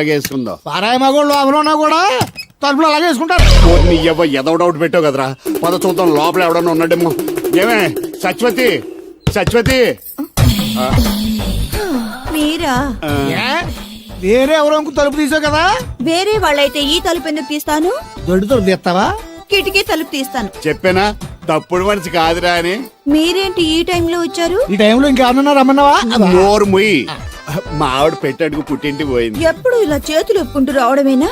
వేసుకుందో పారాయి మగోళ్ళు లోపల కూడా తలుపులు అలాగే వేసుకుంటారు. నీ ఎదో డౌట్ పెట్టావు కదరా. పద చూద్దాం లోపల ఎవడన్నా ఉన్నాడేమో. ఏమే సత్యవతి సత్యవతి మీరా? ఏ? వేరే ఎవరో తలుపు తీసావు కదా. వేరే వాళ్ళైతే ఈ తలుపు ఎందుకు తీస్తాను? దొడ్డు తలుపు తీస్తావా? కిటికీ తలుపు తీస్తాను. చెప్పానా తప్పుడు మనిషి కాదురా అని. మీరేంటి ఈ టైంలో వచ్చారు? ఈ టైంలో ఇంకేమన్నా రమ్మన్నావా? నోరు ముయ్యి. మా ఆవిడ పెట్టాడుకు పుట్టింటి పోయింది. ఎప్పుడు ఇలా చేతులు ఒప్పుకుంటూ రావడమేనా?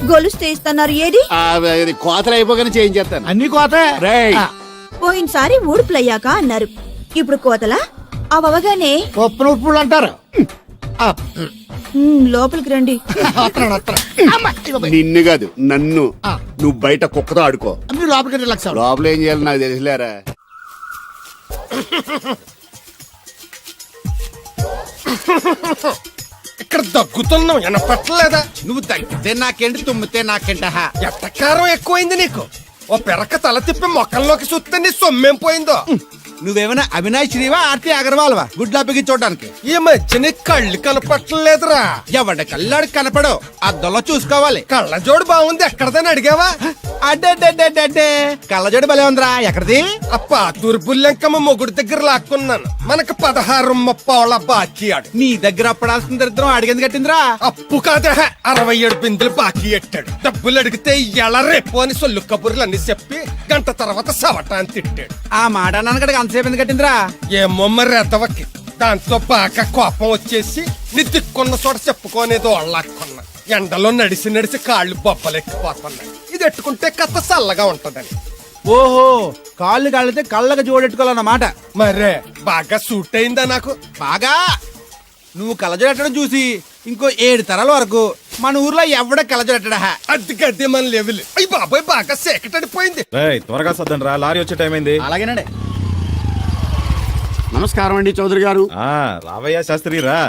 గొలుస్తే ఇస్తున్నారు ఏది? కోతలు అయిపోగానే చేయించేస్తాను. అన్ని కోతే. రేయ్ పోయినసారి ఊడుపులయ్యాక అన్నారు, ఇప్పుడు కోతలా? అవగానే ఉప్పును ఉప్పులు అంటారు. లోపలికి రండి. వస్తున్నాడు, వస్తున్నాడు. నిన్ను కాదు నన్ను. నువ్వు బయట కుక్కతో ఆడుకో. మీరు లోపలికి రిలాక్స్ అవ్వండి. లోపల ఏం చేయాలి నాకు తెలిసిలేరా. ఇక్కడ దగ్గుతున్నావు వినపట్టలేదా? నువ్వు తగ్గితే నాకేంటి, తుమ్మితే నాకేంట. ఎట్టకారం ఎక్కువైంది నీకు. ఓ పెరక తల తిప్పి మొక్కల్లోకి చూస్తే నీ సొమ్మేం పోయిందో. నువ్వేమైనా అవినాష్ శ్రీవా, ఆర్తి అగర్వాల్వా గుడ్లా బిగి చూడడానికి? ఈ మధ్య నీ కళ్ళు కనపట్టలేదురా. ఎవడ కళ్ళాడు కనపడవు, అద్దంలో చూసుకోవాలి. కళ్ళజోడు బాగుంది, ఎక్కడదని అడిగావా? అడ్డే కళ్ళజోడు భలే ఉందిరా. ఎక్కడిది? ఆ పాతూరు బుల్లెంకమ్మ మొగుడు దగ్గర లాక్కున్నాను. మనకు 16 బాకీ ఆడు. నీ దగ్గర అప్పడాల్సిన దరిద్రం అడిగింది కట్టిందిరా. అప్పు కాదే 67 బిందులు బాకీ ఎట్టాడు. డబ్బులు అడిగితే ఎలా రేపు అని సొల్లు కబుర్లు అన్ని చెప్పి గంట తర్వాత సవటాన్ని తిట్టాడు. ఆ మాట అన్నాను అంతసేపు ఎందుకు కట్టిందిరా? ఏమో మరి ఎదవకి. దాంతో బాగా కోపం వచ్చేసి నీ దిక్కున్న చోట చెప్పుకోనేదో అళ్ళాక్కున్నా. ఎండలో నడిసి నడిసి కాళ్ళు బొబ్బలెక్కిపోతున్నాయి. ఇది ఎట్టుకుంటే కథ చల్లగా ఉంటదని. ఓహో, కాళ్ళు కాళ్ళతే కళ్ళకు జోడెట్టుకోవాలన్నమాట. మరే బాగా సూట్ అయిందా నాకు? బాగా. నువ్వు కళ్ళజోడెట్టడం చూసి ఇంకో 7 తరాల వరకు మన ఊర్లో ఎవడ కళ్ళజోడెట్టడా. అది గడ్డి మన లెవెల్. అయ్యి బాబాయ్ బాగా సేకటడిపోయింది. త్వరగా సర్దండి రా, లారీ వచ్చే టైం అయింది. అలాగేనండి. నమస్కారం అండి చౌదరి గారు. రావయ్యా శాస్త్రి రా.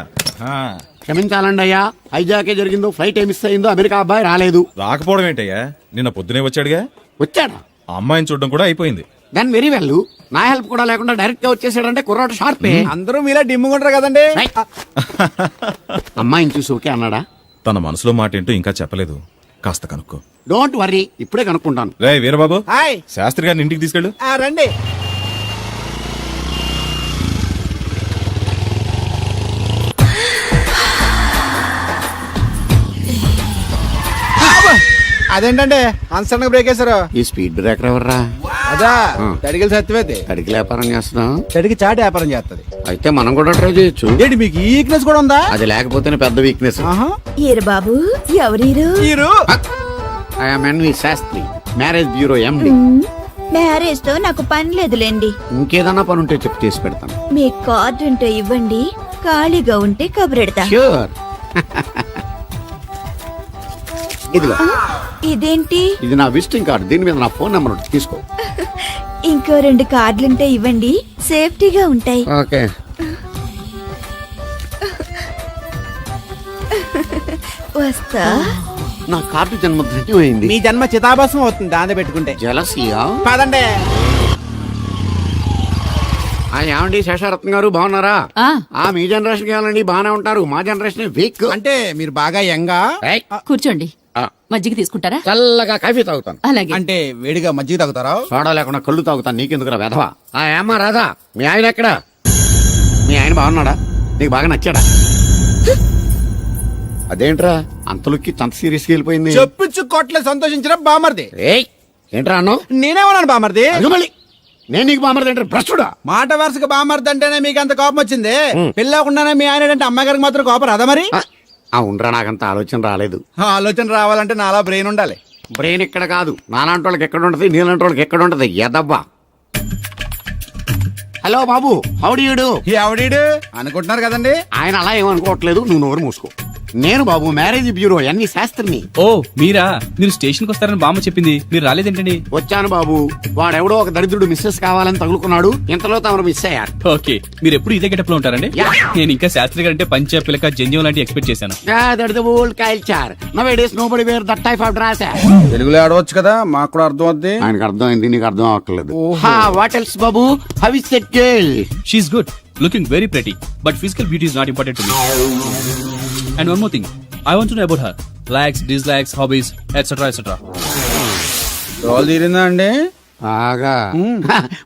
క్షమించాలండి అయ్యా, హైజాకే జరిగిందో, ఫ్లైట్ ఏమి మిస్ అయిందో, అమెరికా అబ్బాయి రాలేదు. రాకపోవడం ఏంటయ్యా, నిన్న పొద్దునే వచ్చాడుగా. వచ్చాడా? ఆ అమ్మాయిని చూడడం కూడా అయిపోయింది. దాని వెరీ వెల్. నా హెల్ప్ కూడా లేకుండా డైరెక్ట్ గా వచ్చేసాడంటే కుర్రాడు షార్పే. అందరూ మీలా డిమ్ముకుంటారు కదండి. అమ్మాయిని చూసి ఓకే అన్నాడా? తన మనసులో మాట ఏంటో ఇంకా చెప్పలేదు, కాస్త కనుక్కో. డోంట్ వర్రీ, ఇప్పుడే కనుక్కుంటాను. రే వీరబాబు, హాయ్. శాస్త్రి గారిని ఇంటికి తీసుకెళ్ళు. రండి. అదేంటండి అన్సడన్ బ్రేక్ వేశారు? ఈ స్పీడ్ బ్రేకర్ ఎవర్రా? అదా తడిగిలి సత్యవేతి. అడిగి వ్యాపారం చేస్తున్నాం. తడికి చాటి వ్యాపారం చేస్తది. అయితే మనం కూడా ట్రై చేయొచ్చు. ఏంటి మీకు ఈ వీక్నెస్ కూడా ఉందా? అది లేకపోతేనే పెద్ద వీక్నెస్. ఈరు బాబు, ఎవరీరు? I'm NV Sastri, marriage bureau MD. Marriage తో నాకు పని లేదులేండి. ఇంకేదన్నా పని ఉంటే చెప్పి చేసి పెడతాను. మీ కార్డు ఉంటే ఇవ్వండి, ఖాళీగా ఉంటే కబురెడతా. ష్యూర్. ఇదిగో, ఇదేంటి? ఇది నా విజిటింగ్ కార్డు. దీని మీద నా ఫోన్ నెంబర్ ఉంటుంది, తీసుకో. ఇంకో 2 కార్డులుంటే ఇవ్వండి, సేఫ్టీగా ఉంటాయి. ఓకే. వస్తా. నా కార్డు జన్మ ధన్యమైంది. మీ జన్మ చితాభాసం అవుతుంది దాన్ని పెట్టుకుంటే. జలసియా? కాదండి. ఏమండి శేషారత్న గారు, బాగున్నారా? మీ జనరేషన్ కావాలండి, బాగానే ఉంటారు. మా జనరేషన్ వీక్. అంటే మీరు బాగా యంగా. కూర్చోండి, మజ్జిగ తీసుకుంటారా? చల్లగా కాఫీ తాగుతాను. అలాగే. అంటే వేడిగా మజ్జిగ తాగుతారా? సోడా లేకుండా కళ్ళు తాగుతాను. నీకెందుకురా వెధవా? ఏమ్మా రాధా, మీ ఆయన ఎక్కడా? మీ ఆయన బాగున్నాడా? నీకు బాగా నచ్చాడా? అదేంట్రా అంతలోకి అంత సీరియస్గా వెళ్ళిపోయింది? చెప్పించు కొట్లే సంతోషించిన బామర్ది. ఏంట్రా అన్నావు? నేనేమన్నాను బామర్ది? మళ్ళీ నేను నీకు బామర్ది అంటే భ్రష్టుడా? మాట వరుసగా బామర్ది అంటేనే మీకు అంత కోపం వచ్చింది. పెళ్ళకుండానే మీ ఆయన అంటే అమ్మగారికి మాత్రం కోపం రాదా మరి? ఉండరా, నాకంత ఆలోచన రాలేదు. ఆలోచన రావాలంటే నాలా బ్రెయిన్ ఉండాలి. బ్రెయిన్ ఇక్కడ కాదు, నాలాంటి వాళ్ళకి ఎక్కడ ఉంటది, నీలాంటి వాళ్ళకి ఎక్కడ ఉంటది. ఎదవ్వా. హలో బాబు, హౌడీయుడు. ఎవడీడు అనుకుంటున్నారు కదండి. ఆయన అలా ఏమనుకోవట్లేదు, నువ్వు నోరు మూసుకో. నేను బాబు మ్యారేజ్ బ్యూరో ఎన్వి శాస్త్రిని. ఓ మీరా? మీరు స్టేషన్ కి వస్తారని బామ్మ చెప్పింది, మీరు రాలేదేంటండి? వచ్చాను బాబు. వాడెవడో ఒక దరిద్రుడు మిస్సెస్ కావాలని తగులుకున్నాడు, ఇంతలో తమరు మిస్ అయ్యారు. ఓకే, మీరు ఎప్పుడు ఇదే గెటప్ లో ఉంటారండి? నేను ఇంకా శాస్త్రి గారు అంటే పంచ పిలక జంజం లాంటి ఎక్స్పెక్ట్ చేశాను. తెలుగులో ఆడవచ్చు కదా, మాకు కూడా అర్థం అవుద్ది. ఆయనకు అర్థమైంది, నీకు అర్థం అవ్వట్లేదు. వాట్ ఎల్స్ బాబు? How is that girl? She is good, looking very pretty, but physical beauty is not important to me. And one more thing, I want to know about her likes dislikes hobbies etcetera etcetera. Role తీరిందా అండి? బాగా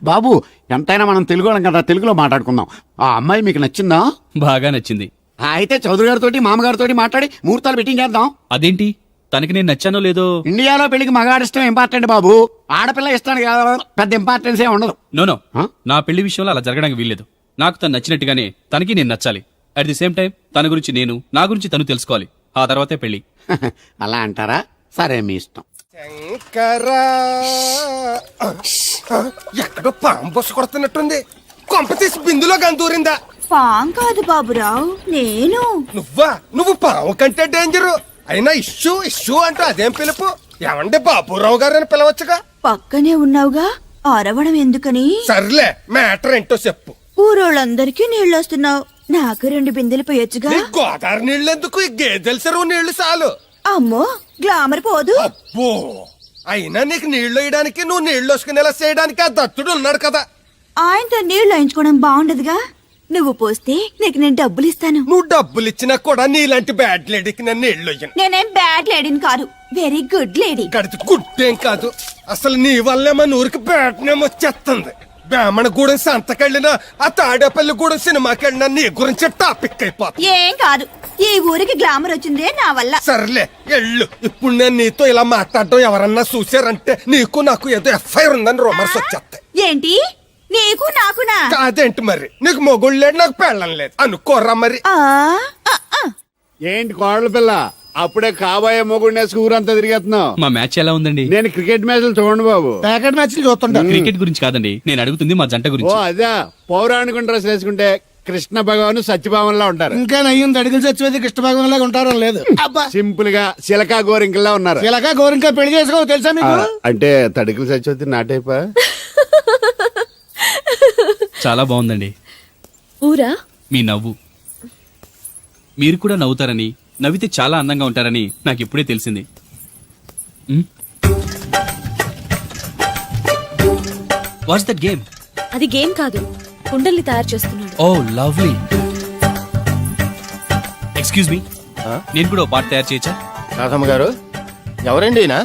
బాబు, ఎంతైనా మనం తెలుగు వాళ్ళం కదా, తెలుగులో మాట్లాడుకుందాం. ఆ అమ్మాయి మీకు నచ్చిందా? బాగా నచ్చింది. అయితే చౌదరి గారితో మామగారితో మాట్లాడి ముహూర్తాలు పెట్టింగ్ చేద్దాం. అదేంటి తనకి నేను నచ్చానో లేదో? ఇండియాలో పెళ్లికి మగాడి ఇష్టం ఇంపార్టెంట్ బాబు, ఆడపిల్ల ఇష్టానికి పెద్ద ఇంపార్టెన్స్ ఏ ఉండదు. No Huh? నా పెళ్లి విషయంలో అలా జరగడానికి వీల్లేదు. నాకు తను నచ్చినట్టుగానే తనకి నేను నచ్చాలి. అట్ ది సేమ్ టైం తన గురించి నేను, నా గురించి తను తెలుసుకోవాలి. ఆ తర్వాతే పెళ్లి. అలా అంటారా? సరే, మీ ఇష్టం. శంకరా ఎక్కడో పాము బొస్సు కొడుతున్నట్టుంది. కొంప తీసి బిందులో గందూరిందా? పాం కాదు బాబురావు, నేను. నువ్వు పాము కంటే డేంజరు. అయినా ఇష్యూ ఇష్యూ అంటూ అదేం పిలుపు? ఏమండి బాబురావు గారు అని పిలవచ్చుగా. పక్కనే ఉన్నావుగా, అరవడం ఎందుకని? సర్లే, మ్యాటర్ ఏంటో చెప్పు. ఊరోళ్ళందరికీ నీళ్ళొస్తున్నావు, నాకు 2 బిందెలు పోయొచ్చుగా. నీ గోదావరి నీళ్ళెందుకు? ఈ గేదెల చెరువు నీళ్లు చాలు. అమ్మో, గ్లామర్ పోదు. అబ్బో, అయినా నీకు నీళ్లు వేయడానికి, నువ్వు నీళ్లు వేసుకునేలా చేయడానికి ఆ దత్తుడు ఉన్నాడు కదా. ఆయనతో నీళ్లు వేయించుకోవడం బాగుండదుగా. నువ్వు పోస్తే నీకు నేను డబ్బులు ఇస్తాను. నువ్వు డబ్బులు ఇచ్చినా కూడా నీలాంటి బ్యాడ్ లేడీకి నేను నీళ్లు వేయను. నేనేం బ్యాడ్ లేడీని కాదు, వెరీ గుడ్ లేడీ. గడిచి గుడ్డేం కాదు. అసలు నీ వల్లే మన ఊరికి బ్యాట్నేమో వచ్చేస్తుంది. బ్రాహ్మణగూడెం సంతకెళ్ళినా, ఆ తాడేపల్లిగూడెం సినిమాకెళ్ళినా నీ గురించి టాపిక్ అయిపోతుంది. ఏం కాదు, ఈ ఊరికి గ్లామర్ వచ్చిందే నా వల్ల. సర్లే ఎళ్ళు. ఇప్పుడు నేను నీతో ఇలా మాట్లాడడం ఎవరన్నా చూసారంటే నీకు నాకు ఏదో ఎఫ్ఐఆర్ ఉందని రూమర్స్ వచ్చేస్తాయి. ఏంటి, నీకు నాకునా? కాదేంటి మరి? నీకు మొగుళ్ళు లేడు, నాకు పెళ్ళం లేదు అనుకోరా మరి. ఆ, ఆ, ఆ. ఏంటి కోడల పిల్ల, అప్పుడే కాబోయే మొగుడినే ఊరంతా తిరిగేస్తున్నావు? మా మ్యాచ్ ఎలా ఉందండి? నేను క్రికెట్ మ్యాచ్లు చూడండి బాబు. ప్యాకెట్ మ్యాచ్లు చూస్తుంటారు. క్రికెట్ గురించి కాదండి నేను అడుగుతుంది మా జంట ఓ గురించి. అదే, పౌరాణిక డ్రెస్ వేసుకుంటే కృష్ణ భగవాన్ సత్యభామన్లా ఉంటారు. ఇంకా నయ్యం అడిగిలు చచ్చిపోతే కృష్ణ భగవాన్ లాగా ఉంటారో లేదు. అబ్బా, సింపుల్ గా చిలకా గోరింకల్లా ఉన్నారు. ఇలాగా గోరింకా పెళ్లి చేసుకో తెలుసా మీకు? అంటే తడికలు చచ్చిపోతే నాటైపా. చాలా బాగుందండి. ఊరా? మీ నవ్వు. మీరు కూడా నవ్వుతారని, నవ్వితే చాలా అందంగా ఉంటారని నాకు ఇప్పుడే తెలిసింది. What's that game? అది గేమ్ కాదు, కుండల్ని తయారు చేస్తున్నాడు. Oh lovely. ఎక్స్క్యూజ్ మీ, నేను కూడా ఓ పాట తయారు చేయొచ్చా? రాధమ్మ గారు, ఎవరండి ఈయన?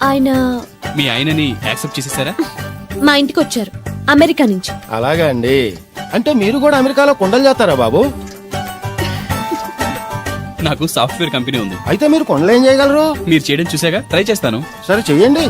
ఆయన మీ ఆయనని యాక్సెప్ట్ చేసేసారా? మా ఇంటికి వచ్చారు, అమెరికా నుంచి. అలాగా అండి. అంటే మీరు కూడా అమెరికాలో కుండలు చేస్తారా బాబు? నాకు సాఫ్ట్వేర్ కంపెనీ ఉంది. అయితే మీరు కుండలు ఏం చేయగలరు? మీరు చేయడం చూసాగా, ట్రై చేస్తాను. సరే చెయ్యండి.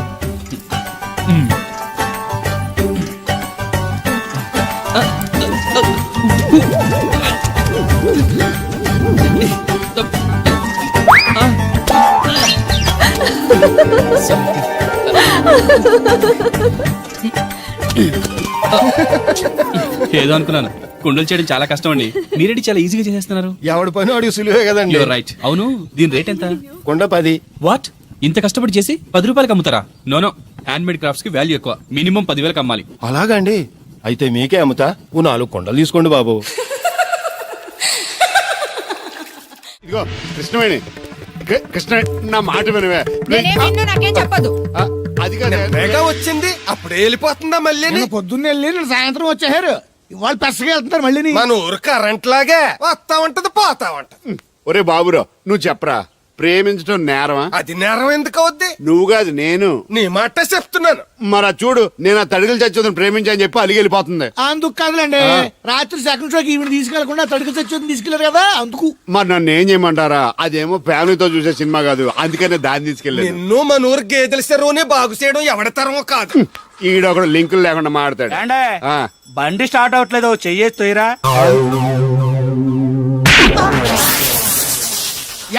ఏదో అనుకున్నాను. కుండలు చేయడం చాలా కష్టం అండి, మీరేంటి చాలా ఈజీగా చేసేస్తున్నారు. ఎవడి పని వాడికి సులువే కదండి. You're right. అవును, దీని రేట్ ఎంత? కుండ 10. వాట్? ఇంత కష్టపడి చేసి 10 రూపాయలకి అమ్ముతారా? నో, హ్యాండ్ మేడ్ క్రాఫ్ట్స్ కి వాల్యూ ఎక్కువ. మినిమం 10,000కి అమ్మాలి. అలాగా అండి. అయితే మీకే అమ్ముతా. ఓ 4 కుండలు తీసుకోండి బాబు. ఇదిగో కృష్ణవేణి, కృష్ణ నా మాట వినవే. నాకేం చెప్పదు. అది కాదు, వేగా వచ్చింది అప్పుడే వెళ్ళిపోతుందా మళ్ళీ? నేను పొద్దున్నే వెళ్ళి నేను సాయంత్రం వచ్చేసారు. ఇవాళ పెసగా వెళ్తున్నారు మళ్ళీ. మన ఊరు కరెంట్ లాగే వస్తా ఉంటది పోతా ఉంటది. ఒరే బాబురా, నువ్వు చెప్పరా, ప్రేమించడం నేరమా? అది నేరం ఎందుకు అవుద్ది? నువ్వు కాదు నేను. నీ మాట చెప్తున్నాను. మరి అది చూడు, నేను ఆ తడికలు చచ్చిపోతాను ప్రేమించని చెప్పి అలిగి వెళ్ళిపోతుంది. అందుకు కాదులేండి, రాత్రి సెకండ్ షోకి ఈవిడ తీసుకెళ్లకుండా తడికి చచ్చి తీసుకెళ్లారు కదా అందుకు. మరి నన్ను ఏం చేయమంటారా? అదేమో ఫ్యామిలీతో చూసే సినిమా కాదు, అందుకనే దాన్ని తీసుకెళ్ళాను. నిన్ను మన ఊరు గేదెల చెరువుని బాగు చేయడం ఎవడి తరమో కాదు. ఈడ ఒకడు లింకులు లేకుండా మాడతాడు. ఆ. బండి స్టార్ట్ అవట్లేదు, చెయ్యేసి తోయరా.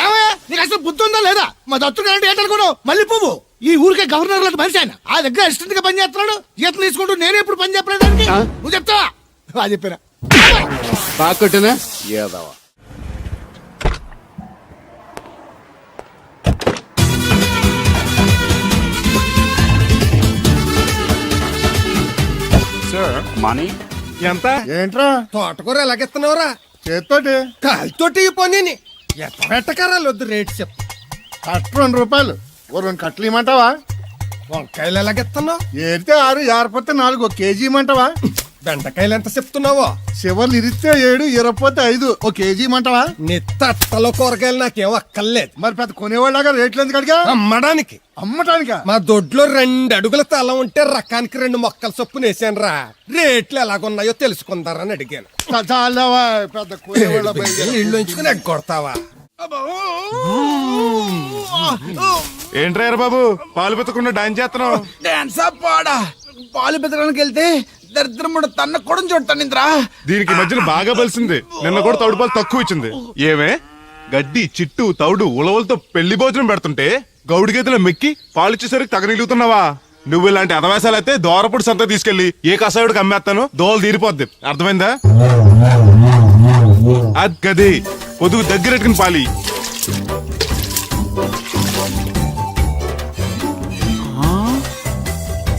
ఏమయ్య, నీకు అసలు బుద్ధి ఉందా లేదా? మా దత్తుడు అంటే ఏంటనుకున్నావు? మళ్ళీ పువ్వు ఈ ఊరికే గవర్నర్ లాంటి మనిషి ఆయన. ఆ దగ్గర అసిస్టెంట్ గా పని చేస్తున్నాడు, జీతం తీసుకుంటూ నేను ఎప్పుడు పని చెప్పలేదానికి నువ్వు చెప్తావా? అది చెప్పారా? బాగా కొట్టినా ఏదవా. మనీ ఎంత? ఏంట్రా తోటకూర ఎలాగెత్తున్నావురా? చేత్తోటి కాలితోటి పోనీ ఎంత పెట్టకరాలు వద్దు, రేట్ చెప్పు. కట్ట 2 రూపాయలు. ఓ 2 కట్టలు ఇమ్మంటావా? వంకాయలు ఎలాగెత్తున్నావు? ఏరితే 6, జారిపోతే 4. 1 కేజీ ఇమ్మంటావా? బెండకాయలు ఎంత చెప్తున్నావో? చివర్లు ఇరిస్తే 7, ఇరపోతే 5. ఓ కేజీ ఇమ్మంటావా? నీ తట్టలో కూరగాయలు నాకేం అక్కర్లేదు. మరి పెద్ద కొనేవాళ్ళగా రేట్లు ఎందుకు అడిగా? అమ్మడానికి. అమ్మటానికా? మా దొడ్లో 2 అడుగుల తల ఉంటే రకానికి 2 మొక్కల చొప్పున వేసాను రా. రేట్లు ఎలాగున్నాయో తెలుసుకుందారని అడిగాను. చాలావా పెద్ద కొనేవాళ్ళ ఇల్లు ఉంచుకుని ఎగ్గొడతావా? ఏంట్రా బాబు పాలు పెత్తకుండా డాన్స్ చేస్తున్నావు? డాన్సా పాడా? పాలు పెతకడానికి వెళ్తే దరిద్రముడు తన్న కొడం చూడతానింద్రా. దీనికి మధ్యన బాగా బలిసింది. నిన్న కూడా తౌడు పాలు తక్కువ ఇచ్చింది. ఏమే గడ్డి చిట్టు తౌడు ఉలవలతో పెళ్లి భోజనం పెడుతుంటే గౌడి గేదెలో మెక్కి పాలిచ్చేసరికి తగనిలుగుతున్నావా? నువ్వు ఇలాంటి అదవేశాలు అయితే దోరపుడు సంత తీసుకెళ్లి ఏ కసాయుడికి అమ్మేస్తాను దోలు తీరిపోద్ది. అర్థమైందా? అది గది పొదుగు దగ్గరెట్టుకుని పాలి.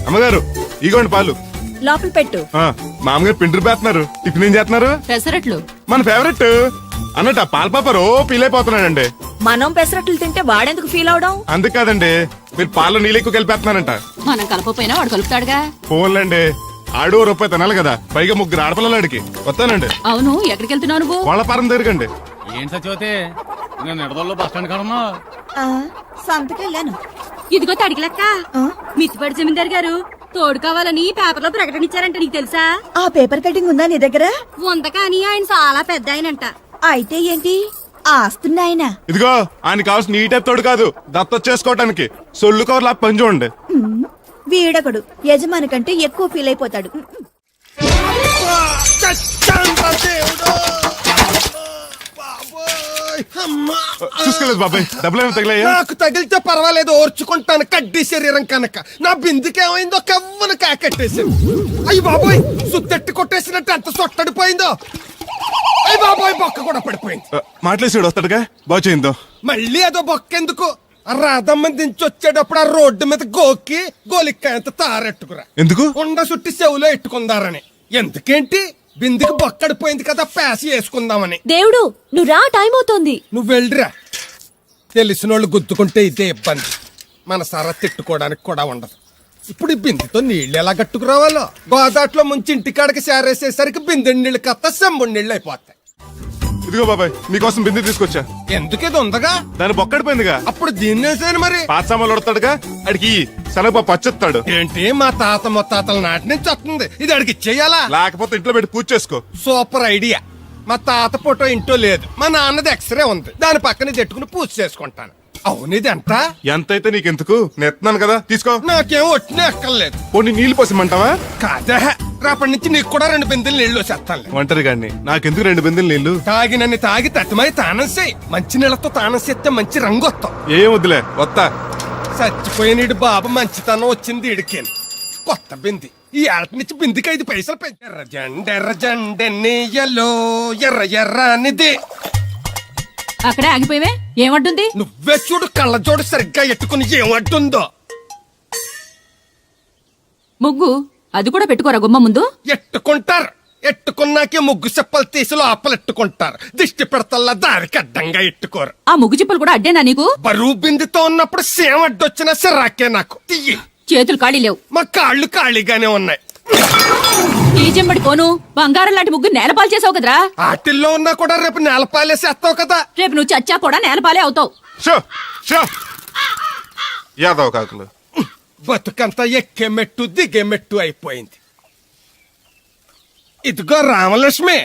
అమ్మగారు ఇగోండి పాలు. లోపల పెట్టు. మామగారు పిండి పేస్తున్నారు. టిఫిన్ ఏం చేస్తున్నారు? పెసరట్లు. మన ఫేవరెట్ అన్నట్టు ఆ పాల పాప రో ఫీల్ అయిపోతున్నాడండి. మనం పెసరట్లు తింటే వాడెందుకు ఫీల్ అవడం? అందుకు కాదండి, మీరు పాలు నీళ్ళు ఎక్కువ కలిపేస్తున్నారంట. మనం కలపపోయినా వాడు కలుపుతాడుగా. ఫోన్లండి, ఆడు రూపాయి తినాలి కదా, పైగా 3 ఆడపిల్లలు అడిగి వస్తానండి. అవును, ఎక్కడికి వెళ్తున్నావు నువ్వు? వాళ్ళ పారం తిరగండి. ఏం సచివతే నేను నిడదల్లో బస్ స్టాండ్ కాడన్నా సంతకెళ్ళాను. ఇదిగో తడిగిలక్క, మిత్తిపడి జమీందార్ గారు తోడు కావాలని పేపర్లో ప్రకటన ఇచ్చారంట, నీకు తెలుసా? ఆ పేపర్ కటింగ్ ఉందా నీ దగ్గర? ఉంద కానీ ఆయన చాలా పెద్ద ఆయనంట. అయితే ఏంటి ఆస్తున్నాయన? ఇదిగో ఆయన కావాల్సిన ఈ టైప్ తోడు కాదు, దత్త చేసుకోవటానికి సొల్లు కవర్లా పని చూడండి. వీడకడు యజమాని కంటే ఎక్కువ ఫీల్ అయిపోతాడు. చూసుకోలేదు బాబాయ్, డబ్బులు ఏమైనా తగిలాయా? నాకు తగిలితే పర్వాలేదు, ఓర్చుకుంటాను. కడ్డీ శరీరం కనుక నా బిందుకేమైందో కవ్వను కాకెట్టేసింది. అయ్యి బాబోయ్, సుత్తెట్టి కొట్టేసినట్టు ఎంత సొట్టడిపోయిందో. అయ్యి బాబోయ్, బొక్క కూడా పడిపోయింది. మాట్లాడేసాడు వస్తాడుగా, బాగు చేయిందో. మళ్ళీ అదో బొక్కెందుకు? రాధమ్మ దించి వచ్చేటప్పుడు ఆ రోడ్డు మీద గోకి గోలిక్కాయంత తారెట్టుకురా. ఎందుకు? ఉండ సుట్టి చెవులో ఎట్టుకుందారని. ఎందుకేంటి? బిందుకి బొక్కడిపోయింది కదా, పేసి వేసుకుందామని. దేవుడు నువ్వు రా, టైం అవుతోంది. నువ్వు వెళ్ళిరా. తెలిసినోళ్ళు గుద్దుకుంటే ఇదే ఇబ్బంది. మన సర తిట్టుకోవడానికి కూడా ఉండదు. ఇప్పుడు ఈ బిందెతో నీళ్ళు ఎలా గట్టుకురావాలో. గోదాట్లో ముంచి ఇంటికాడికి సేరేసేసరికి బిందె నీళ్ళు కత్త సెంబుడి నీళ్ళు అయిపోతాయి. ఇదిగో బాబాయ్, నీకోసం బిందె తీసుకొచ్చా. ఎందుకు ఇది ఉందగా? దాని బొక్కడిపోయిందిగా. అప్పుడు దీన్నేసాను మరి. పాత సామాన్లు వడతాడుగా, అడిగి శనగపప్పు పచ్చొత్తాడు. ఏంటి మా తాత ముత్తాతల నాటి నుంచి వస్తుంది, ఇది అడిగి ఇచ్చేయాలా? లేకపోతే ఇంట్లో పెట్టి పూజ చేసుకో. Super idea. మా తాత ఫోటో ఇంటో లేదు, మా నాన్నది ఎక్స్రే ఉంది, దాని పక్కన తెట్టుకుని పూజ చేసుకుంటాను. అవును, ఇది ఎంత? ఎంతైతే నీకెందుకు, నెత్తున్నాను కదా, తీసుకో. నాకేం ఒట్టినే ఎక్కర్లేదు. పోనీ నీళ్ళు పోసిమంటావా? కాదే, రేపటి నుంచి నీకు కూడా 2 బిందెలు నీళ్ళు వచ్చేస్తాను. ఒంటరి గాని నాకెందుకు 2 బిందెలు నీళ్లు? తాగినన్ని తాగి తట్టుమై తానం చేయి. మంచి నీళ్ళతో తానం చేస్తే మంచి రంగు వస్తాం. ఏం వద్దులే, వస్తా. చచ్చిపోయినీడు బాబు మంచితనం వచ్చింది ఇడికేను. కొత్త బింది ఈ ఆట నుంచి బిందికి 5 పైసలు పెంచి. ఎర్రజెండెన్నీయలో ఎర్ర ఎర్రనిది. అక్కడే ఆగిపోయావే, ఏమంటుంది? నువ్వే చూడు, కళ్ళజోడు సరిగ్గా ఎట్టుకుని ఏమంటుందో. ముగ్గు అది కూడా పెట్టుకోరా గుమ్మ ముందు. ఎట్టుకుంటారు. ఎట్టుకున్నాకే ముగ్గు చెప్పలు తీసి లోపలెట్టుకుంటారు. దిష్టి పెడతల్లా దారికి అడ్డంగా ఎట్టుకోరు. ఆ ముగ్గు చిప్పలు కూడా అడ్డేనా నీకు? బరువు బిందుతో ఉన్నప్పుడు సేమ అడ్డొచ్చినా సిరాకే నాకు. తీయి. చేతులు ఖాళీ లేవు. మా కాళ్ళు ఖాళీగానే ఉన్నాయి. ఈ చెంబడి పోను బంగారం లాంటి ముగ్గు నేలపాలు చేసావు కదరా. ఆటిల్లో ఉన్నా కూడా రేపు నేలపాలేసేస్తావు కదా. రేపు నువ్వు చచ్చా కూడా నేలపాలే అవుతావు. యాదవ్ కాకులు. బతుకంతా ఎక్కే మెట్టు దిగే మెట్టు అయిపోయింది. ఇదిగో రామలక్ష్మి,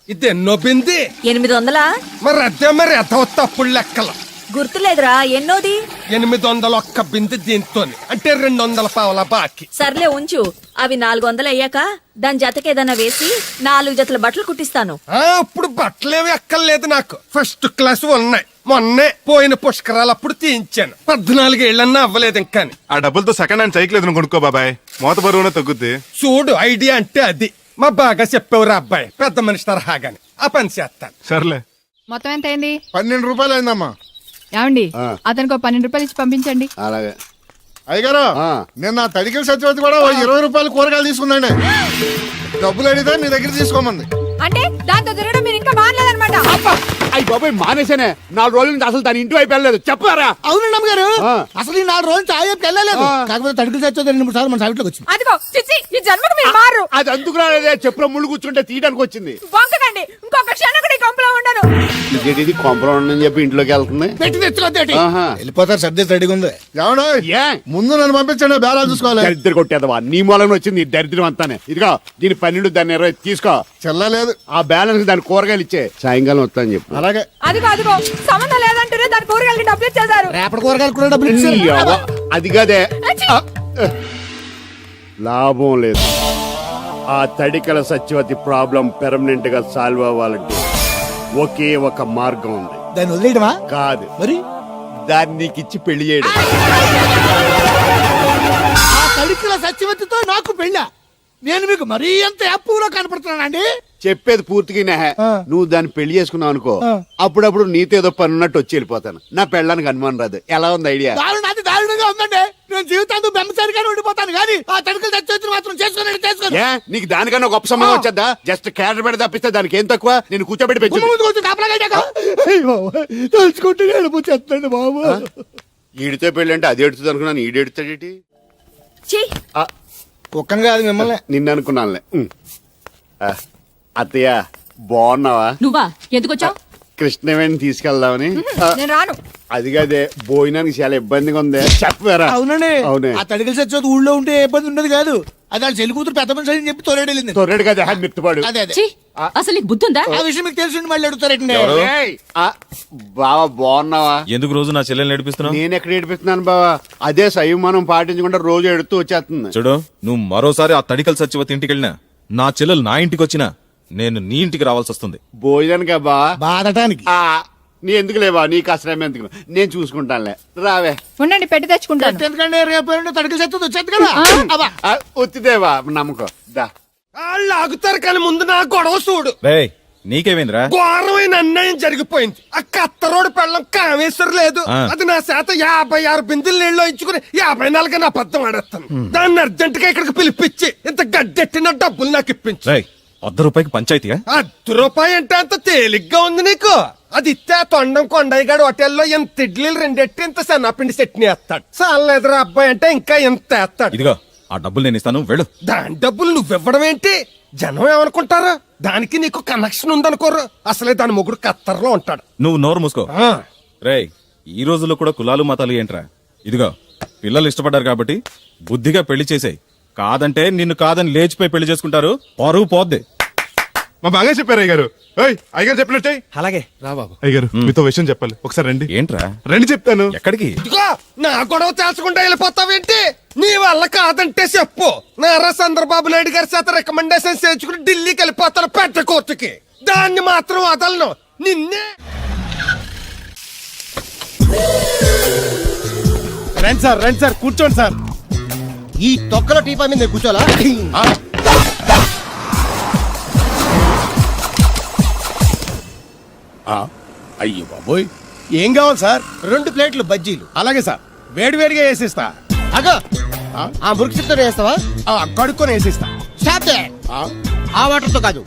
ఇది ఎన్నో బింది? 800. మరి అదే మరి ఎదవ తప్పుడు లెక్కలు. గుర్తులేదురా, ఎన్నోది? 801 బింది దీంతో, అంటే 200 పావల బాకీ. సర్లే ఉంచు, అవి 400 అయ్యాక దాని జతకేదన్నా వేసి 4 జతల బట్టలు కుట్టిస్తాను. ఇప్పుడు బట్టలేవి ఎక్కర్లేదు నాకు. ఫస్ట్ క్లాస్ ఉన్నాయి. మొన్నే పోయిన పుష్కరాలు అప్పుడు తీయించాను. 14 ఏళ్ళన్నా అవ్వలేదు ఇంకా. ఆ డబ్బులతో సెకండ్ హ్యాండ్ సైకిల్ ఏదైనా కొనుక్కో బాబాయ్, మోత బరువునే తగ్గుద్ది. చూడు, ఐడియా అంటే అది. మా బాగా చెప్పేవారు అబ్బాయి, పెద్ద మనిషి తరహాగాని. ఆ పని చేస్తాను. సర్లే. మొత్తం ఎంత అయింది? 12 రూపాయలు అయిందమ్మా. ఏమండి, అతనికి 12 రూపాయలు ఇచ్చి పంపించండి. అలాగే. అయ్యగారు, నిన్న తడికిల సత్యవతి కూడా 20 రూపాయలు కూరగాయలు తీసుకుందండి. డబ్బులు అడిగితే నీ దగ్గర తీసుకోమంది. అంటే దాంతో తిరగడం మీరు ఇంకా మానలేదన్నమాట. అయ్యి బాబాయ్ మానేశానే 4 రోజుల నుంచి అసలు దాని ఇంటి వైపు వెళ్ళలేదు చెప్పారా అవునండి అమ్మగారు ఆ. అసలు ఈ 4 రోజులు చాయకి వెళ్ళలేదు కాకపోతే తడికి చచ్చోది 2-3 సార్లు మన సైట్లోకి వచ్చింది. అదిగో చిచ్చి ఈ జన్మకు మీరు మారు అది అందుకు రాలేదే చెప్పులో ముళ్ళు కూర్చుంటే తీయడానికి వచ్చింది. బొంకకండి ఇంకొక క్షణం కూడా ఈ కొంపలో ఉండను. ఇది కొంపరం ఉండని చెప్పి ఇంట్లోకి వెళ్తుంది. పెట్టి తెచ్చుకోద్దేటి ఆహా. వెళ్ళిపోతారు సర్దేసి రెడీగా ఉంది. ఏమన్నా ఏ ముందు నన్ను పంపించండి బేరాలు చూసుకోవాలి. దరిద్ర కొట్టేదవా నీ మూలంగా వచ్చింది ఈ దరిద్రం అంతానే. ఇదిగో దీని 12 దాన్ని 20 తీసుకో. చెల్లలేదు. ఆ బ్యాలెన్స్ దాని కూరగాయలు ఇచ్చే సాయంకాలం వస్తాను చెప్పు. అలాగే. అదిగో అదిగో సంబంధం లేదంటూనే దాని కూరగాయలకి డబ్బులు ఇచ్చేశారు. రేపటి కూరగాయలు కూడా డబ్బులు నీ ఇచ్చారు. అవ్వ. అది కదే అచ్చి. లాభం లేదు. ఆ తడికల సత్యవతి ప్రాబ్లం పెర్మనెంట్ గా సాల్వ్ అవ్వాలంటే ఒకే ఒక మార్గం ఉంది. దాన్ని వదిలేయడమా కాదు మరి దాన్ని నీకు ఇచ్చి పెళ్లి చేయడం. ఆ తడికిల సత్యవతితో నాకు పెళ్ళా? నేను మీకు మరీ ఎంత అప్పులో కనపడుతున్నానండి. చెప్పేది పూర్తిగా నెహ. ఆ. నువ్వు దాన్ని పెళ్లి చేసుకున్నావు అనుకో ఆ. అప్పుడప్పుడు నీతో ఏదో పని ఉన్నట్టు వచ్చి వెళ్ళిపోతాను. నా పెళ్ళడానికి అనుమానం రాదు. ఎలా ఉంది ఐడియా? అది దారుణంగా ఉందండి. నేను జీవితాంతం బెమ్మసారిగానే ఉండిపోతాను కానీ ఆ తడికల సత్యవతిని మాత్రం చేసుకోను. ఏ నీకు దానికన్నా గొప్ప సంబంధం వచ్చేద్దా? జస్ట్ క్యారెట్ పెడితే తప్పిస్తే దానికి ఏం తక్కువ? నేను కూర్చోబెట్టి పెంచు. తలుచుకుంటే వెళ్ళిపోతుంది బాబు. ఈడితో పెళ్ళి అంటే అది ఎడుతుంది అనుకున్నాను. ఈడు ఎడుతాడేటి? ఛీ, కుక్కను కాదు మిమ్మల్ని. నిన్ను అనుకున్నానులే. అత్తయ్య బాగున్నావా? నువ్వా ఎందుకు వచ్చావు? కృష్ణవేణి తీసుకెళ్దామని. నేను రాను. అది కాదే భోజనానికి చాలా ఇబ్బందిగా ఉంది చెప్పారా? అవునండి. అవునే. ఆ తడికల సత్యవతి ఊళ్ళో ఉంటే ఏ ఇబ్బంది ఉండదు కాదు. అది వాళ్ళ చెల్లి కూతురు పెద్ద మనిషి అని చెప్పి తోలేడెళ్ళింది. తొర్రెడు కదా మిత్తుపాడు. అదే అదే ఛీ, అసలు నీకు బుద్ధి ఉందా? ఆ విషయం మీకు తెలిసి మళ్ళీ అడుగుతారండి. ఏయ్, బావా బాగున్నావా? ఎందుకు రోజు నా చెల్లెల్ని నడిపిస్తున్నావు? నేను ఎక్కడ ఏడిపిస్తున్నాను బావా? అదే సంయమనం పాటించకుండా రోజు ఎడుతూ వచ్చేస్తుంది. చూడు, నువ్వు మరోసారి ఆ తడికల సత్యవతి ఇంటికి వెళ్ళినా, నా చెల్లెలు నా ఇంటికి వచ్చినా నేను నీ ఇంటికి రావాల్సి వస్తుంది. భోజనానికి బావా? బాధటానికి నీ ఎందుకు లేవా? నీకు అసలు ఎందుకు? నేను చూసుకుంటానులే. రావే. ఉండండి పెట్టి తెచ్చుకుంటాను. ఎందుకంటే రేపు తడికల సత్యవతి వచ్చేది కదా. అబ్బా. ఒత్తిదేవా నమ్మకం. దా వాళ్ళు ఆగుతారు కానీ ముందు నా గొడవ చూడు. రేయ్, నీకేమైందిరా? ఘోరమైన అన్యాయం జరిగిపోయింది. ఆ కత్తరోడు పెళ్ళం కామేశ్వర లేదు. ఆ. అది నా చేత 56 బిందులు నీళ్ళు ఇచ్చుకుని 54 నా అబద్ధం ఆడేస్తాను. దాన్ని అర్జెంట్ గా ఇక్కడికి పిలిపించి ఇంత గడ్డెట్టిన డబ్బులు నాకు ఇప్పించు. రేయ్, ₹100 పంచాయతీగా? ₹1 అంటే అంత తేలిగ్గా ఉంది నీకు? అది ఇస్తే ఆ తొండం కొండయ్యగాడు హోటల్లో ఎంత ఇడ్లీలు 2 ఎట్టి ఇంత సన్నపిండి చట్నీ వేస్తాడు. సాలెదరా అబ్బాయి అంటే ఇంకా ఎంత వేస్తాడు. ఇదిగో ఆ డబ్బులు నేను ఇస్తాను, వెళ్ళు. దాని డబ్బులు నువ్వివ్వడం ఏంటి? జనం ఏమనుకుంటారు? దానికి నీకు కనెక్షన్ ఉందనుకోరు. అసలే దాని మొగుడు కత్తర్లో ఉంటాడు. నువ్వు నోరు మూసుకో. ఆ. రేయ్, ఈ రోజుల్లో కూడా కులాలు మతాలు ఏంట్రా? ఇదిగో పిల్లలు ఇష్టపడ్డారు కాబట్టి బుద్ధిగా పెళ్లి చేసేయ్. కాదంటే నిన్ను కాదని లేచిపోయి పెళ్లి చేసుకుంటారు, పరువు పోద్ది. మా బాగా చెప్పారు అయ్యగారు. అయ్యగారు చెప్పినట్టే. అలాగే అయ్యగారు మీతో విషయం చెప్పాలి. ఒకసారి రండి. ఏంట్రా? రండి చెప్తాను. ఎక్కడికి? ఇదిగో నా గొడవ తేల్చకుండా వెళ్ళిపోతావేంటి? నీ వల్ల కాదంటే చెప్పు. నారా చంద్రబాబు నాయుడు గారి చేత రికమెండేషన్ చేయించుకుని ఢిల్లీకి వెళ్ళిపోతాను పెద్ద కోర్టుకి. దాన్ని మాత్రం వదలను. నిన్నే రండి సార్ కూర్చోండి సార్. ఈ తొక్కల టీపా మీద కూర్చోలా? అయ్యో బాబోయ్. ఏం కావాలి సార్? 2 ప్లేట్లు బజ్జీలు. అలాగే సార్, వేడివేడిగా వేసిస్తా. అగో ఆ మురికి చిత్తం వేస్తావా? కడుక్కొని వేసిస్తా. Stop they. ఆ వాటర్తో కాదు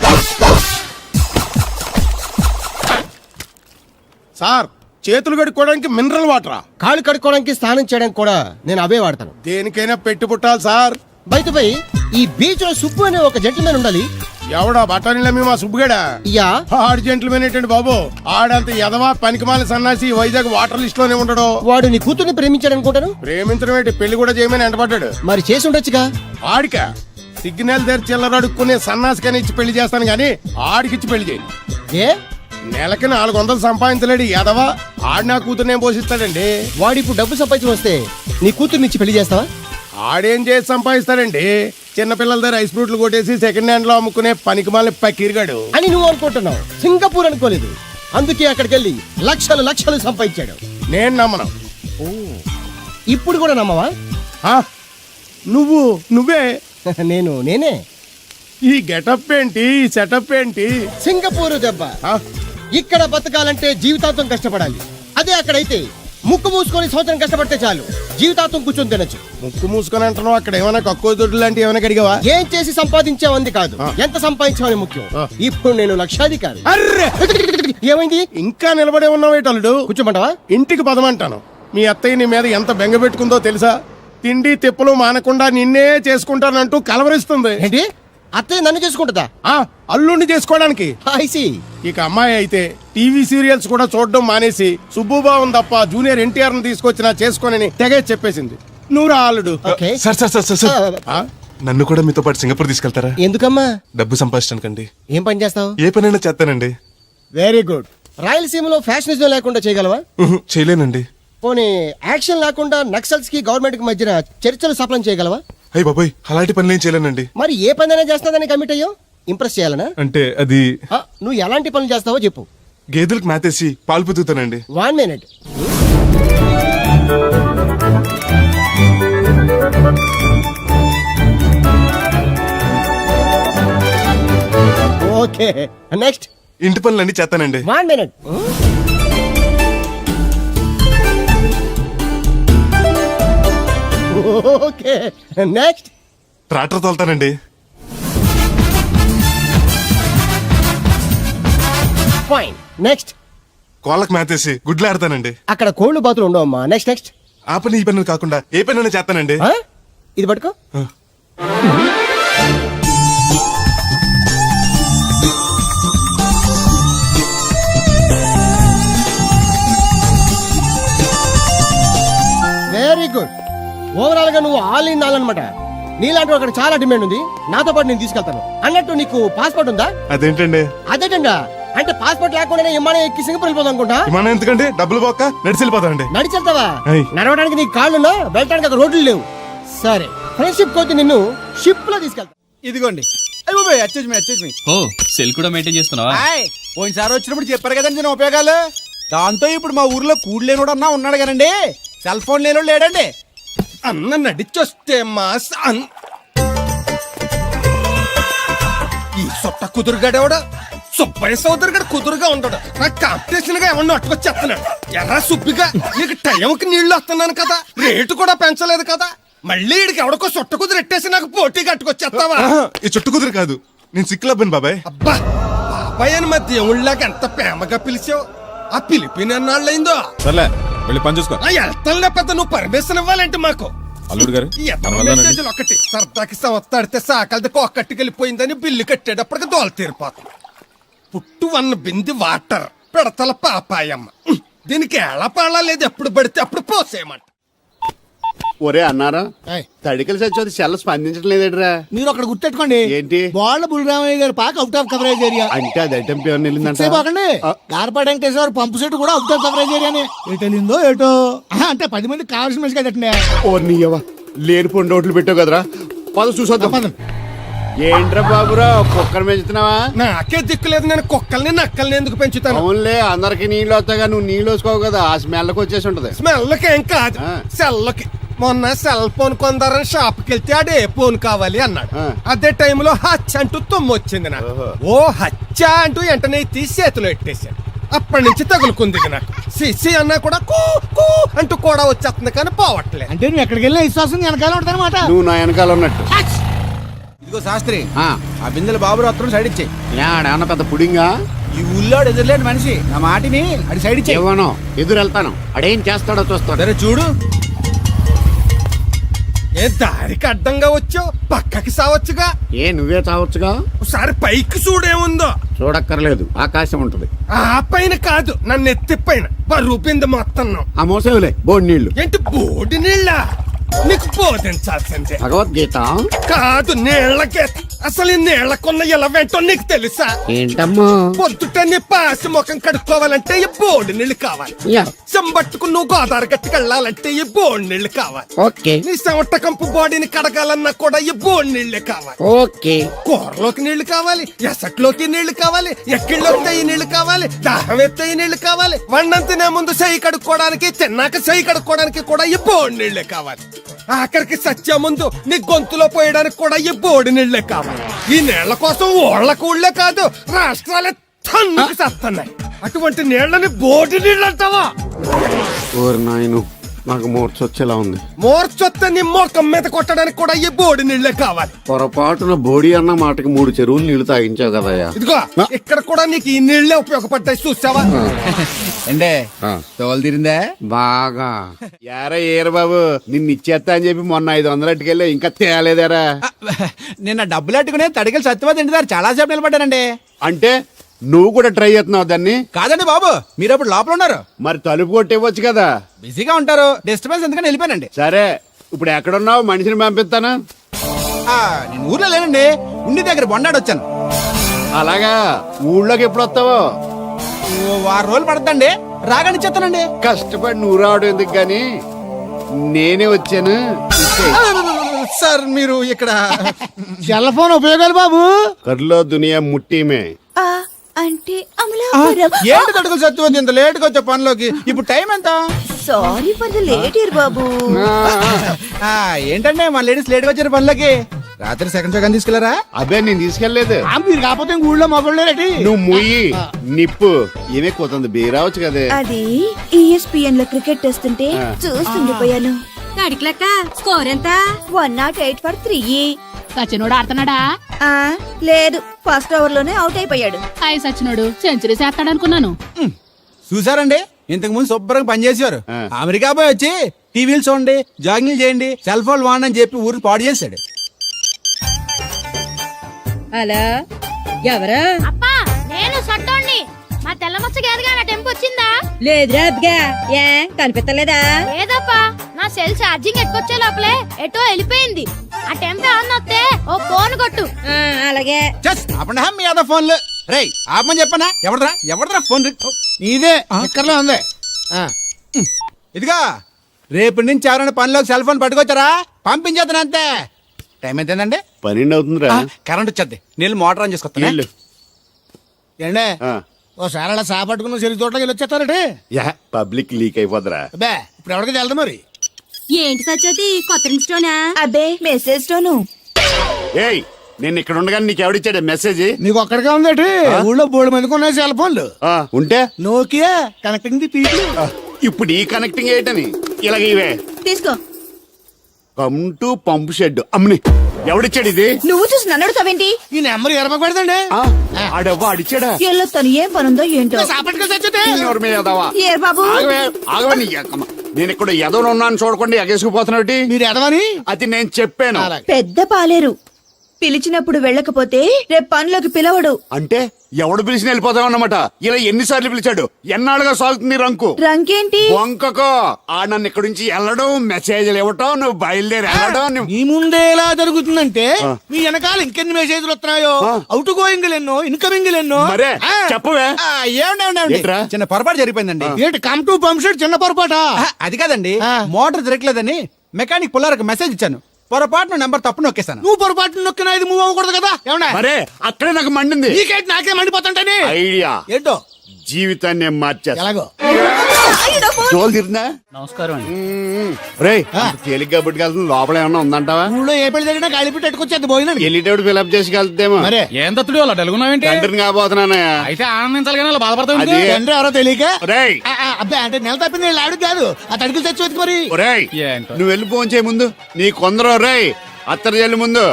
సార్. చేతులు కడుక్కోవడానికి మినరల్ వాటరా? కాళ్ళు కడుక్కోవడానికి స్నానం చేయడానికి కూడా నేను అవే వాడతాను. దేనికైనా పెట్టి పుట్టాలి సార్. బయటపై ఈ బీచ్ లో సుబ్బు అనే ఒక జెంటిల్మెన్ ఉండాలి. ఎవడా బఠానీల మా సుబ్బుగడా? యా, ఆడు జెంటిల్మెన్ ఏంటండి బాబు? ఆడంత ఎదవా పనికిమాల సన్నాసి వైజాగ్ వాటర్ లిస్ట్ లోనే ఉండడు. వాడు నీ కూతుర్ని ప్రేమించాడు అనుకుంటాను. ప్రేమించడం ఏంటి, పెళ్లి కూడా చేయమని ఎంటపడ్డాడు. మరి చేసి ఉండొచ్చుగా. ఆడిక సిగ్నల్ దగ్గర చిల్లరడుక్కునే సన్నాసికని ఇచ్చి పెళ్లి చేస్తాను గానీ ఆడికిచ్చి పెళ్లి చేయండి. ఏ నెలకి 400 సంపాదించలేడు ఎదవా. ఆడి నా కూతురు నేను పోషిస్తాడండి. వాడిప్పుడు డబ్బు సంపాదించి వస్తే నీ కూతుర్ని ఇచ్చి పెళ్లి చేస్తావా? ఆడేం చేసి సంపాదిస్తాడండి? చిన్నపిల్లల దగ్గర ఐస్ ఫ్రూట్లు కొట్టేసి సెకండ్ హ్యాండ్ లో అమ్ముకునే పనికిమాలని పకీర్గాడు అని నువ్వు అనుకుంటున్నావు. సింగపూర్ అనుకోలేదు. అందుకే అక్కడికి వెళ్ళి లక్షలు సంపాదించాడు. నేను నమ్మను. ఇప్పుడు కూడా నమ్మవా? నువ్వే నేనే. ఈ గెటప్ ఏంటి, ఈ సెటప్ ఏంటి? సింగపూర్ దెబ్బ. ఇక్కడ బతకాలంటే జీవితాంతం కష్టపడాలి. అదే అక్కడైతే ముక్కు మూసుకొని సంవత్సరం కష్టపడితే చాలు, జీవితాంతం కూర్చొని తినచ్చు. ముక్కు మూసుకొని అంటున్నావు, అక్కడ ఏమైనా కక్కువ దొడ్డు లాంటి ఏమైనా అడిగావా? ఏం చేసి సంపాదించావంది కాదు, ఎంత సంపాదించావని ముఖ్యం. ఇప్పుడు నేను లక్షాధికారి. ఏమైంది? ఇంకా నిలబడే ఉన్నావు అల్లుడు? కూర్చోమంటావా? ఇంటికి పదమంటాను. మీ అత్తయ్య నీ మీద ఎంత బెంగ పెట్టుకుందో తెలుసా? తిండి తిప్పలు మానకుండా నిన్నే చేసుకుంటానంటూ కలవరిస్తుంది. ఏంటి? అత్తయ్య నన్ను చేసుకుంటుందా? అల్లుడిని చేసుకోవడానికి. ఐసి. ఇక అమ్మాయి అయితే టీవీ సీరియల్స్ కూడా చూడడం మానేసి సుబ్బుబాబు తప్ప జూనియర్ ఎన్టీఆర్ ని తీసుకొచ్చినా చేసుకోనని తెగే చెప్పేసింది. నువ్వు రా అల్లుడు. సార్ నన్ను కూడా మీతో పాటు సింగపూర్ తీసుకెళ్తారా? ఎందుకమ్మా? డబ్బు సంపాదించడానికండి. ఏం పని చేస్తావు? ఏ పనైనా చేస్తానండి. Very good. రాయలసీమలో ఫ్యాషనిజం లేకుండా చేయగలవా? చేయలేనండి. పోనీ యాక్షన్ లేకుండా నక్సల్స్ కి గవర్నమెంట్ కి మధ్యన చర్చలు సఫలం చేయగలవా? అయ్యి బాబాయ్ అలాంటి పనులు ఏం చేయలేనండి. మరి ఏ పనైనా చేస్తాదని కమిట్ అయ్యో? ఇంప్రెస్ చేయాలనా? అంటే అది నువ్వు ఎలాంటి పనులు చేస్తావో చెప్పు. గేదెలకు మేతేసి పాలు పుతుతానండి. 1 minute. Okay, next. ఇంటి పనులన్నీ చేస్తానండి. 1 minute. Okay, next. ట్రాక్టర్ తోలుతానండి. Fine, next. కోళ్ళకు మేతేసి గుడ్లు ఆడతానండి. అక్కడ కోళ్ళు బాతులు ఉండవమ్మా. Next next. ఆ పని ఈ పనులు కాకుండా ఏ పనైనా చేస్తానండి. ఇది పట్టుకో. Very good. ఓవరాల్ గా నువ్వు ఆల్ ఇన్ ఆల్ అనమాట. నీలాంటి అక్కడ చాలా డిమాండ్ ఉంది. నాతో పాటు నేను తీసుకెళ్తాను. అన్నట్టు నీకు పాస్పోర్ట్ ఉందా? అదేంటండి? అదేటండా అంటే పాస్పోర్ట్ లేకుండానే విమానం ఎక్కి సింగపూర్ వెళ్ళిపోదాం అనుకుంటా. విమానం ఎందుకండి? డబ్బులు పోక నడిచి వెళ్ళిపోతానండి. నడిచి వెళ్తావా? అయ్. నడవడానికి నీకు కాళ్ళున్నా, వెళ్ళడానికి అక్కడ రోడ్లు లేవు. సరే, ఫ్రెండ్షిప్ కోతి నిన్ను షిప్ లో తీసుకెళ్తా. ఇదిగోండి. ఓ సెల్ కూడా మెయింటైన్ చేస్తున్నావా? పోయినసారి వచ్చినప్పుడు చెప్పారు కదండి నేను ఉపయోగాలు. దాంతో ఇప్పుడు మా ఊర్లో కూడలేనోడు అన్నా ఉన్నాడు కదండి. సెల్ ఫోన్ లేనోడు లేడండి. అన్న నడిచొస్తే మాస్ ఈ సొట్ట కుదురుగాడేవాడు సుబ్బయ్య సోదరు గడు కుదురుగా ఉంటాడు. నాకు కాంపిటీషన్ గా ఎవరిని అట్టుకొచ్చేస్తున్నాడు. ఎర్రా సుబ్బిగా నీకు టైంకి నీళ్లు వస్తున్నాను కదా, రేటు కూడా పెంచలేదు కదా, మళ్ళీ ఇడికి ఎవడికో సొట్ట కుదురు ఎట్టేసి నాకు పోటీ కట్టుకొచ్చేస్తావా? ఈ చుట్టు కుదురు కాదు, నేను సిక్కులబ్బాను బాబాయ్. అబ్బా బాబాయ్ అని మా దేవుళ్ళకి ఎంత ప్రేమగా పిలిచావు. ఆ పిలిపిన ఎన్నాళ్ళైందో. సర్లే వెళ్ళి పని చూసుకో. వెళ్తానులే పెద్ద, నువ్వు పర్మిషన్ ఇవ్వాలంటే మాకు. అల్లుడు గారు మెసేజ్లు ఒకటి సరదాకి సంవత్సరాడితే సాకలితే కొక్కట్టుకెళ్ళిపోయిందని బిల్లు కట్టేటప్పటికి దోల తీరిపోతుంది. పుట్టు 1 బింది వాటర్ పెడతల పాపాయమ్మ. దీనికి ఎలా పాడా లేదు, ఎప్పుడు పడితే అప్పుడు పోసేయమంట. ఒరే అన్నారా, తడికలు చచ్చి సెల్ల స్పందించడం లేదట్రా. మీరు అక్కడ గుర్తెట్టుకోండి. ఏంటి? బాళ్ళ బుల్రామయ్య గారి పాక అవుట్ ఆఫ్ కవరేజ్ ఏరియా. అంటే అది ఐటమ్ పేరు వెళ్ళిందంటే బాగండి. గార్పాడు వెంకటేశ్వర పంపు సెట్ కూడా అవుట్ ఆఫ్ కవరేజ్ ఏరియానే. ఎటు వెళ్ళిందో ఏటో. అంటే 10 మంది కావాల్సిన మనిషి కదండి. ఓ నీయవా, లేని పొండి రోడ్లు పెట్టావు కదరా. పద చూసొద్దాం. ఏంట్రా బాబురా, కుక్కర్ పెంచుతున్నావా? నాకే దిక్కులేదు, నేను కుక్కల్ని నక్కల్ని ఎందుకు పెంచుతాను? అవునులే, అందరికి నీళ్ళు వస్తాగా, నువ్వు నీళ్ళు వేసుకోవు కదా, ఆ స్మెల్కి వచ్చేసి ఉంటది. స్మెల్కి ఏం కాదు, సెల్లకి. మొన్న సెల్ ఫోన్ కొందరని షాప్కి వెళ్తే ఆడే ఫోన్ కావాలి అన్నాడు. అదే టైంలో హచ్చ అంటూ తుమ్ము వచ్చింది నాకు. ఓ హచ్చ అంటూ వెంటనే తీసి చేతిలో ఎట్టేశాడు. అప్పటి నుంచి తగులుకుంది నాకు. సిసి అన్నా కూడా కూ కూ అంటూ కూడా వచ్చేస్తుంది కానీ పోవట్లేదు. అంటే నువ్వు ఎక్కడికి వెళ్ళినా విశ్వాసం వెనకాల ఉంటదన్నమాట. నువ్వు నా వెనకాల ఉన్నట్టు. ఇదిగో శాస్త్రి, ఆ బిందెల బాబు అత్తరం సైడ్ ఇచ్చేయి. ఏమన్నా పెద్ద పుడింగా? ఈ ఊళ్ళో ఎదురులేని మనిషి, నా మాటిని అది సైడ్ ఇచ్చేయి. ఇవ్వను, ఎదురు వెళ్తాను, అడేం చేస్తాడో చూస్తాడు. సరే చూడు. ఏ దారికి అడ్డంగా వచ్చావు, పక్కకి సావచ్చుగా. ఏ నువ్వే చావచ్చుగా. ఒకసారి పైకి చూడేముందో. చూడక్కర్లేదు, ఆకాశం ఉంటది. ఆ పైన కాదు, నన్ను ఎత్తి పైన బరువు పిండి మొత్తం. ఆ మోసేవులే బోడి నీళ్లు. ఏంటి బోడి నీళ్ళ? నీకు బోధించాల్సిందే. భగవద్గీత కాదు, నీళ్ళకే. అసలు ఈ నీళ్లకున్న ఇలా వెంటో నీకు తెలుసా? ఏంటమ్మా? పొద్దుట నీ పాసి ముఖం కడుక్కోవాలంటే ఈ బోడి నీళ్లు కావాలి. చెంబట్టుకు నువ్వు గోదావరి గట్టుకు వెళ్ళాలంటే ఈ బోడి నీళ్లు కావాలి. ఓకే. నీ చెమట కంపు బాడీని కడగాలన్నా కూడా ఈ బోడి నీళ్లే కావాలి. ఓకే. కూరలోకి నీళ్లు కావాలి, ఎసట్లోకి నీళ్లు కావాలి, ఎక్కిళ్ళొస్తే ఈ నీళ్లు కావాలి, దాహం ఎత్తే ఈ నీళ్లు కావాలి, వండం తినే ముందు చెయ్యి కడుక్కోవడానికి, తిన్నాక చెయ్యి కడుక్కోవడానికి కూడా ఈ బోడి నీళ్లే కావాలి. ఆఖరికి సత్య ముందు నీ గొంతులో పోయడానికి కూడా ఈ బోడి నీళ్లే కావాలి. ఈ నీళ్ల కోసం ఓళ్లకు ఊళ్ళే కాదు, రాష్ట్రాలే తన్నుకు చేస్తున్నాయి. అటువంటి నీళ్లని బోడి నీళ్ళు అంటావా? ఓరు నాయను, నాకు మూర్చొచ్చేలా ఉంది. మోర్చొత్తే నీ మొఖం మీద కొట్టడానికి కూడా ఈ బోడి నీళ్లే కావాలి. పొరపాటున బోడి అన్న మాటకి 3 చెరువులు నీళ్లు తాగించావు కదయ్యా. ఇదిగో ఇక్కడ కూడా నీకు ఈ నీళ్లే ఉపయోగపడ్డాయి చూసావా? అంటే తోలు తీరిందా? బాగా యారా ఏరు బాబు, నిన్ను ఇచ్చేస్తా అని చెప్పి మొన్న 500 అట్టుకెళ్ళి ఇంకా తేలేదారా? నిన్న డబ్బులు అట్టుకునే తడికలు సత్యవతి ఇంటి దగ్గర చాలా సేపు నిలబడ్డానండి. అంటే నువ్వు కూడా ట్రై చేస్తున్నావు దాన్ని? కాదండి బాబు, మీరు అప్పుడు లోపల ఉన్నారు. మరి తలుపు కొట్టేవచ్చు కదా. బిజీగా ఉంటారు, డిస్టర్బెన్స్ ఎందుకని వెళ్ళిపోయానండి. సరే ఇప్పుడు ఎక్కడున్నావు? మనిషిని పంపిస్తాను. నేను ఊర్లో లేనండి, ఉండి దగ్గర బొండాడు వచ్చాను. అలాగా, ఊళ్ళోకి ఎప్పుడు వస్తావో? 2 వారం రోజులు పడతండి, రాగానే చెప్తానండి. కష్టపడి నువ్వు రావడం ఎందుకు గాని నేనే వచ్చాను. సార్ మీరు ఇక్కడ సెల్ ఫోన్ ఉపయోగాలు బాబు. కర్లో దునియా ముట్టిమే. అంటే అమలాపురం. ఏంటి తడుకులు సత్యవతి ఇంత లేట్ గా వచ్చే పనిలోకి? ఇప్పుడు టైం ఎంత? Sorry for the late year బాబు. ఏంటంటే మన లేడీస్ లేట్ గా వచ్చారు పనిలోకి. రాత్రి సెకండ్ షో కానీ తీసుకెళ్లారా? అబ్బే నేను తీసుకెళ్లేదు. మీరు కాకపోతే ఇంక ఊళ్ళో మగోళ్ళేటి. నువ్వు ముయ్యి నిప్పు ఏమే కోతుంది బీరావచ్చు కదే. అది ఈఎస్పిఎన్ లో క్రికెట్ టెస్తుంటే చూస్తుండిపోయాను. తడికలక్క స్కోర్ ఎంత? 108 for 3. సచినోడు ఆడుతున్నాడా? లేదు, ఫస్ట్ ఓవర్ లోనే అవుట్ అయిపోయాడు. హాయ్ సచినోడు సెంచరీ చేస్తాడనుకున్నాను. చూసారండి, ఇంతకు ముందు శుభ్రంగా పనిచేసేవారు. అమెరికా పోయి వచ్చి టీవీలు చూడండి, జాగింగ్లు చేయండి, సెల్ ఫోన్ వాడండి అని చెప్పి ఊరు పాడు చేశాడు. అలా ఎవరా? అప్పా నేను సట్టోణ్ణి. మా తెల్లమచ్చ గేదగా నా టెంపు వచ్చిందా? లేదురా అబ్బిగా, ఏ కనిపెట్టలేదా? లేదప్పా, నా సెల్ ఛార్జింగ్ ఎక్కొచ్చే లోపలే ఎటో వెళ్ళిపోయింది. ఆ టెంపు ఏమన్నా వస్తే ఓ ఫోన్ కొట్టు. అలాగే. అప్పుడు మీ అదా ఫోన్లు రేయ్ ఆపమని చెప్పనా? ఎవడరా ఫోన్? ఇదే ఎక్కర్లో ఉంది. ఇదిగా రేపటి నుంచి ఎవరైనా పనిలోకి సెల్ ఫోన్ పట్టుకొచ్చారా పంపించేస్తాను అంతే. టైం ఎంతేందండి? 12 అవుతుందిరా. కరెంట్ వచ్చేది, నీళ్ళు మోటార్ ఆన్ చేసుకొస్తాను. ఏండే ఓసారి అలా సాపట్టుకున్న చెరుకు తోటలోకి వెళ్ళి వచ్చేస్తారటే. Public leak అయిపోద్రా. అబ్బే ఇప్పుడు ఎవరికి వెళ్దాం మరి? ఏంటి సత్యవతి, కొత్త ఇన్స్టోనా? అబ్బే మెసేజ్ టోను. ఏయ్ నేను ఇక్కడ ఉండగానే నీకు ఎవడిచ్చాడు మెసేజ్? నీకు ఒక్కడికే ఉందేటి? ఊళ్ళో 3 మందికి ఉన్నాయి సెల్ ఫోన్లు. ఉంటే నోకియా కనెక్టింగ్ ది పీపుల్. ఇప్పుడు ఈ కనెక్టింగ్ ఏంటని ఇలాగ ఇవే తీసుకో. Come to pump shed. అమ్మని ఎవడిచ్చాడు ఇది? నువ్వు చూసి నన్ను అడుగుతావేంటి? ఈ నెంబర్ ఎరపక పెడతాండి. ఆడవ్వ అడిచాడా? ఎల్లో తను ఏం పనుందో ఏంటో. సాపట్టుకు సచ్చితే ఎవరి మీద ఎదవా? ఏ బాబు, ఆగవే నీ ఎక్కమ్మ. నేను ఇక్కడ ఎదవను ఉన్నాను చూడకుండా ఎగేసుకుపోతున్నాడు. మీరు ఎదవని అది నేను చెప్పాను. పెద్ద పాలేరు. పిలిచినప్పుడు వెళ్ళకపోతే రేపు పనిలోకి పిలవడు. అంటే ఎవడు పిలిచిన వెళ్ళిపోతాం అన్నమాట. ఇలా ఎన్నిసార్లు పిలిచాడు? ఎన్నాళ్ళుగా సాగుతుంది రంకు. రంకేంటి? వంకకో ఆ నన్ను ఇక్కడ నుంచి వెళ్ళడం, మెసేజ్లు ఇవ్వటం, నువ్వు బయలుదేరి వెళ్ళడం. మీ ముందే ఎలా జరుగుతుందంటే మీ వెనకాల ఇంకెన్ని మెసేజ్లు వస్తున్నాయో. అవుట్ గోయింగ్ ఎన్నో, ఇన్కమింగ్ ఎన్నో. మరే చెప్పవే. ఏంట్రా? చిన్న పొరపాటు జరిగిపోయిందండి. ఏంటి కమ్ టు పంప్ షెడ్ చిన్న పొరపాట? అది కాదండి, మోటార్ తిరగలేదని మెకానిక్ పుల్లారకు మెసేజ్ ఇచ్చాను. పొరపాటున నెంబర్ తప్పు నొక్కేశాను. నువ్వు పొరపాటు నొక్కినా ఇది మూవ్ అవ్వకూడదు కదా. ఏమన్నా మరే అక్కడే నాకు మండింది. నీకేంటి నాకే మండిపోతుంటని ఐడియా ఏంటో జీవితాన్ని మార్చేస్తా. ఎలాగో జోలు తిరిగిందా? నమస్కారం అండి. రేయ్ తేలిగ్గా పుట్టుకెళ్తుంది. లోపల ఏమన్నా ఉందంటావా? ఊళ్ళో ఏ పెళ్లి జరిగినా కాలిపెట్టి ఎట్టుకొచ్చేది పోయినాడు. వెళ్ళేటప్పుడు ఫిలప్ చేసి వెళ్తేమో. మరే ఏం తత్తుడు అలా డలుగున్నావేంటి? తండ్రిని కాబోతున్నానయ్యా. అయితే ఆనందించాలి కానీ అలా బాధపడతావు. అది తండ్రి ఎవరో తెలియక. రేయ్ అబ్బాయి అంటే నెల తప్పింది ఆవిడ కాదు. ఆ తడికి తెచ్చి వెతికి మరి. రేయ్ ఏంటో. నువ్వు వెళ్ళి ఫోన్ చేయ ముందు. నీ కొందరు రేయ్ అత్తరు చెల్లి ముందు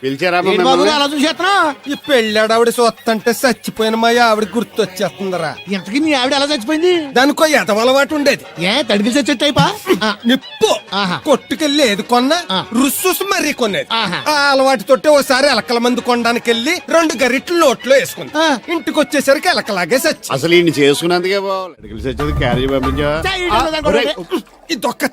పిలిచారా? ఏంటి బాబు అలా చూసేస్తున్నా? ఈ పెళ్ళాడావిడ సొత్తంటే చచ్చిపోయిన మా ఆవిడ గుర్తొచ్చేస్తుందరా. ఇంతకీ మీ ఆవిడ ఎలా చచ్చిపోయింది? దానికో ఎదవలవాటు ఉండేది. ఏ తడికి తెచ్చి టైపా? నిప్పు కొట్టుకెళ్ళి ఏది కొన్నా రుస్సుస్ మరీ కొనేది. ఆ అలవాటు తోటే ఓసారి ఎలకల మందు కొనడానికి వెళ్ళి 2 గరిట్లు నోట్లో వేసుకుంది. ఇంటికి వచ్చేసరికి ఎలకలాగే సచ్చి. అసలు ఈయన చేసుకున్నందుకే బాగా క్యారేజ్ పంపించా. ఇదొక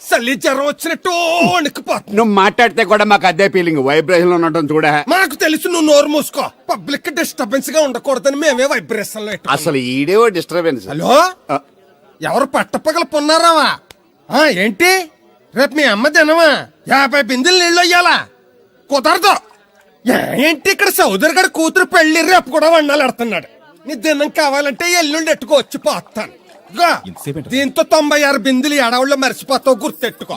చలి జ్వరం వచ్చినట్టు వణికిపోతుంది. నువ్వు మాట్లాడితే కూడా మాకు అదే ఫీలింగ్. వైబ్రేషన్ లో ఉండటం చూడ. మాకు తెలుసు, నువ్వు నోరు మూసుకో. పబ్లిక్ డిస్టర్బెన్స్ గా ఉండకూడదని మేమే వైబ్రేషన్ లో అసలు ఈడే డిస్టర్బెన్స్. హలో, ఎవరు పట్టపగల పొన్నారావా? ఏంటి రేపు మీ అమ్మ తినవా? 50 బిందెలు నీళ్ళు అయ్యాలా? కుదరదు. ఏంటి ఇక్కడ సౌదరి గారి కూతురు పెళ్లి రేపు కూడా వండాలి ఎడుతున్నాడు. నీ దినం కావాలంటే ఎల్లుండి ఎట్టుకోవచ్చు పోతాను. దీంతో 96 బిందెలు ఎడవుల్లో మరిచిపోతావు, గుర్తెట్టుకో.